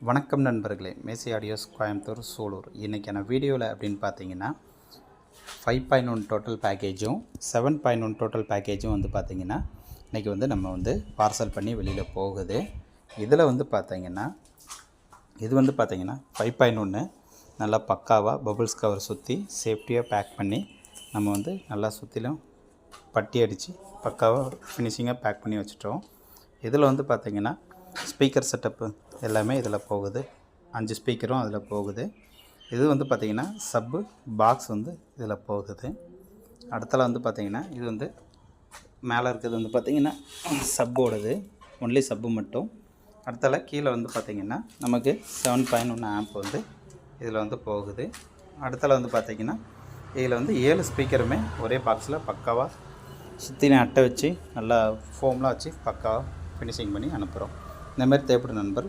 வணக்கம் நண்பர்களே, மேசி ஆடியோஸ் கோயம்புத்தூர் சூலூர். இன்றைக்கான வீடியோவில் அப்படின்னு பார்த்தீங்கன்னா 5.1 டோட்டல் பேக்கேஜும் 7.1 டோட்டல் பேக்கேஜும் வந்து பார்த்திங்கன்னா இன்றைக்கி வந்து நம்ம வந்து பார்சல் பண்ணி வெளியில் போகுது. இதில் வந்து பார்த்திங்கன்னா இது வந்து பார்த்திங்கன்னா 5.1 நல்லா பக்காவாக பபுள்ஸ் கவர் சுற்றி சேஃப்டியாக பேக் பண்ணி நம்ம வந்து நல்லா சுற்றிலும் பட்டி அடித்து பக்காவாக ஃபினிஷிங்காக பேக் பண்ணி வச்சுட்டோம். இதில் வந்து பார்த்திங்கன்னா ஸ்பீக்கர் செட்டப்பு எல்லாமே இதில் போகுது. 5 ஸ்பீக்கரும் அதில் போகுது. இது வந்து பார்த்திங்கன்னா சப்பு பாக்ஸ் வந்து இதில் போகுது. அடுத்தல வந்து பார்த்திங்கன்னா இது வந்து மேலே இருக்கிறது வந்து பார்த்திங்கன்னா சப்போடது, ஒன்லி சப்பு மட்டும். அடுத்தல கீழே வந்து பார்த்திங்கன்னா நமக்கு 7.1 ஆம்ப் வந்து இதில் வந்து போகுது. அடுத்தல வந்து பார்த்திங்கன்னா இதில் வந்து 7 ஸ்பீக்கருமே ஒரே பாக்ஸில் பக்காவாக சுற்றின அட்டை வச்சு நல்லா ஃபோம்லாம் வச்சு பக்காவாக ஃபினிஷிங் பண்ணி அனுப்புகிறோம். இந்தமாதிரி தேவைப்படும் நண்பர்